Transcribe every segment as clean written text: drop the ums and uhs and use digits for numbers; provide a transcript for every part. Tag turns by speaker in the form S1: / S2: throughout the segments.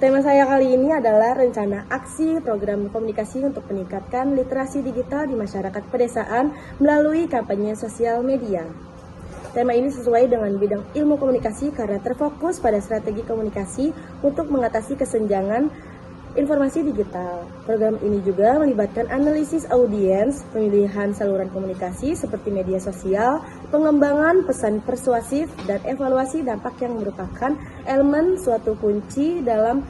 S1: Tema saya kali ini adalah rencana aksi program komunikasi untuk meningkatkan literasi digital di masyarakat pedesaan melalui kampanye sosial media. Tema ini sesuai dengan bidang ilmu komunikasi karena terfokus pada strategi komunikasi untuk mengatasi kesenjangan informasi digital. Program ini juga melibatkan analisis audiens, pemilihan saluran komunikasi seperti media sosial, pengembangan pesan persuasif, dan evaluasi dampak yang merupakan elemen suatu kunci dalam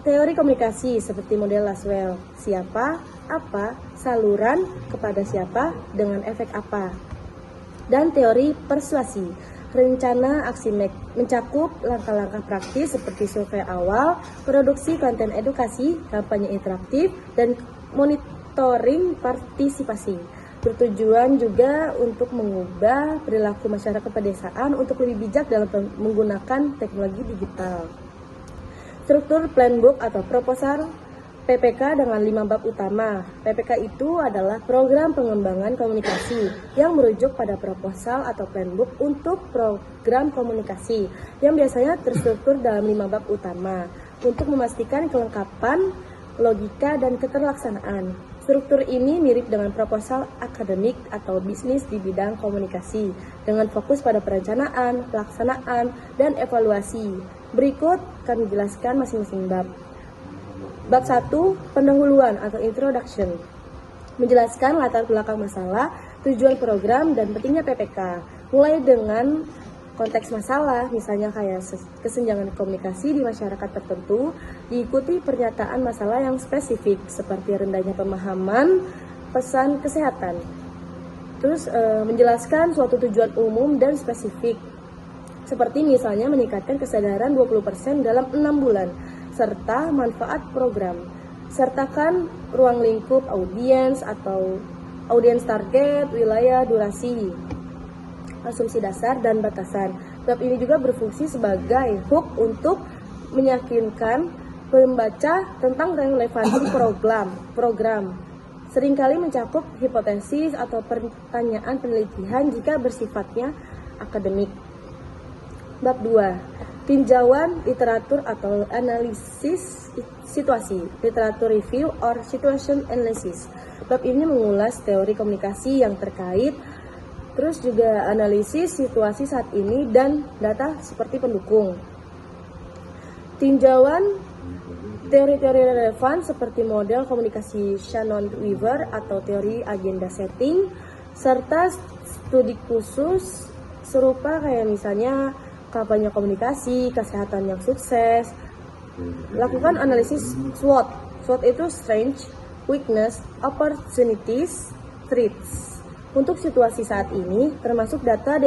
S1: teori komunikasi seperti model Laswell. Siapa, apa, saluran, kepada siapa, dengan efek apa. Dan teori persuasi. Rencana aksi mencakup langkah-langkah praktis seperti survei awal, produksi konten edukasi, kampanye interaktif, dan monitoring partisipasi. Bertujuan juga untuk mengubah perilaku masyarakat pedesaan untuk lebih bijak dalam menggunakan teknologi digital. Struktur plan book atau proposal PPK dengan 5 bab utama. PPK itu adalah program pengembangan komunikasi yang merujuk pada proposal atau plan book untuk program komunikasi yang biasanya terstruktur dalam 5 bab utama untuk memastikan kelengkapan, logika, dan keterlaksanaan. Struktur ini mirip dengan proposal akademik atau bisnis di bidang komunikasi dengan fokus pada perencanaan, pelaksanaan, dan evaluasi. Berikut kami jelaskan masing-masing bab. Bab 1, pendahuluan atau introduction, menjelaskan latar belakang masalah, tujuan program, dan pentingnya PPK. Mulai dengan konteks masalah, misalnya kayak kesenjangan komunikasi di masyarakat tertentu, diikuti pernyataan masalah yang spesifik, seperti rendahnya pemahaman pesan kesehatan. Terus menjelaskan suatu tujuan umum dan spesifik, seperti misalnya meningkatkan kesadaran 20% dalam 6 bulan, serta manfaat program. Sertakan ruang lingkup audiens atau audiens target, wilayah, durasi, asumsi dasar, dan batasan. Bab ini juga berfungsi sebagai hook untuk meyakinkan pembaca tentang relevansi program. Seringkali mencakup hipotesis atau pertanyaan penelitian jika bersifatnya akademik. Bab 2, tinjauan literatur atau analisis situasi, literatur review or situation analysis. Bab ini mengulas teori komunikasi yang terkait, terus juga analisis situasi saat ini dan data seperti pendukung. Tinjauan teori-teori relevan seperti model komunikasi Shannon-Weaver atau teori agenda setting, serta studi khusus serupa kayak misalnya kampanye komunikasi, kesehatan yang sukses. Lakukan analisis SWOT. SWOT itu strength, weakness, opportunities, threats. Untuk situasi saat ini, termasuk data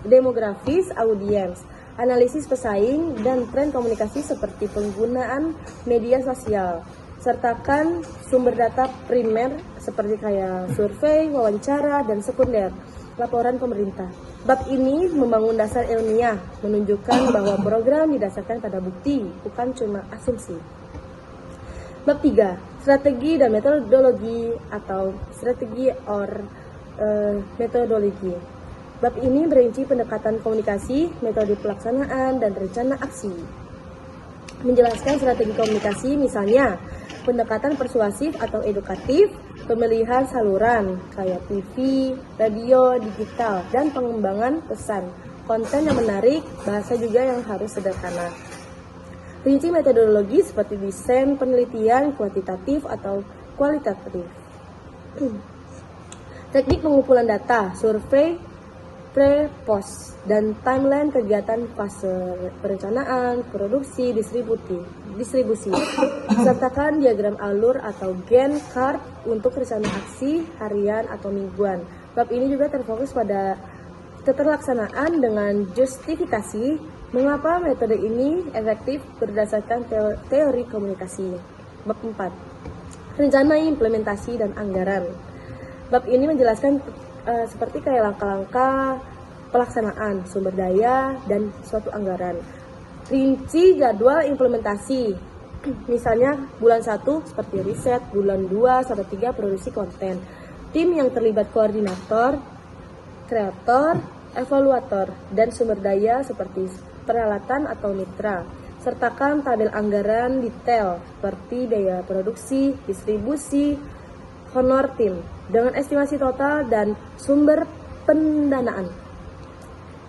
S1: demografis audiens, analisis pesaing, dan tren komunikasi seperti penggunaan media sosial. Sertakan sumber data primer seperti kayak survei, wawancara, dan sekunder, laporan pemerintah. Bab ini membangun dasar ilmiah, menunjukkan bahwa program didasarkan pada bukti, bukan cuma asumsi. Bab 3, strategi dan metodologi atau strategi or metodologi. Bab ini merinci pendekatan komunikasi, metode pelaksanaan, dan rencana aksi. Menjelaskan strategi komunikasi misalnya pendekatan persuasif atau edukatif, pemilihan saluran kayak TV, radio, digital, dan pengembangan pesan, konten yang menarik, bahasa juga yang harus sederhana. Rinci metodologi seperti desain penelitian kuantitatif atau kualitatif. Teknik pengumpulan data, survei, pre-post, dan timeline kegiatan fase perencanaan, produksi, distribusi. Sertakan diagram alur atau Gantt chart untuk rencana aksi harian atau mingguan. Bab ini juga terfokus pada keterlaksanaan dengan justifikasi mengapa metode ini efektif berdasarkan teori komunikasi. Bab 4, rencana implementasi dan anggaran. Bab ini menjelaskan seperti kayak langkah-langkah pelaksanaan, sumber daya, dan suatu anggaran. Rinci jadwal implementasi, misalnya bulan 1 seperti riset, bulan 2-3 produksi konten. Tim yang terlibat koordinator, kreator, evaluator, dan sumber daya seperti peralatan atau mitra. Sertakan tabel anggaran detail seperti biaya produksi, distribusi, honor tim dengan estimasi total dan sumber pendanaan.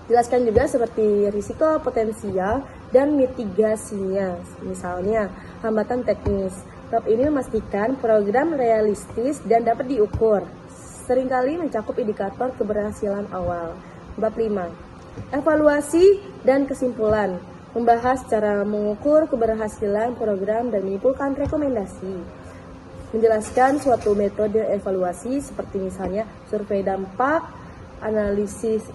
S1: Jelaskan juga seperti risiko potensial dan mitigasinya. Misalnya, hambatan teknis. Bab ini memastikan program realistis dan dapat diukur. Seringkali mencakup indikator keberhasilan awal. Bab 5. Evaluasi dan kesimpulan. Membahas cara mengukur keberhasilan program dan menyimpulkan rekomendasi. Menjelaskan suatu metode evaluasi seperti misalnya survei dampak, analisis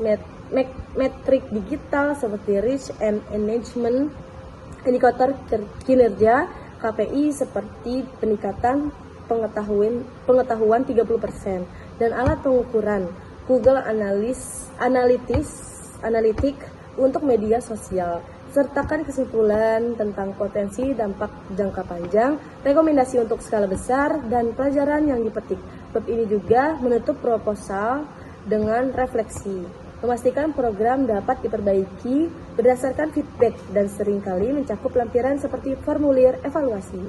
S1: metrik digital seperti reach and engagement, indikator kinerja KPI seperti peningkatan pengetahuan 30%, dan alat pengukuran Google Analytics untuk media sosial. Sertakan kesimpulan tentang potensi dampak jangka panjang, rekomendasi untuk skala besar, dan pelajaran yang dipetik. Bab ini juga menutup proposal dengan refleksi, memastikan program dapat diperbaiki berdasarkan feedback dan seringkali mencakup lampiran seperti formulir evaluasi.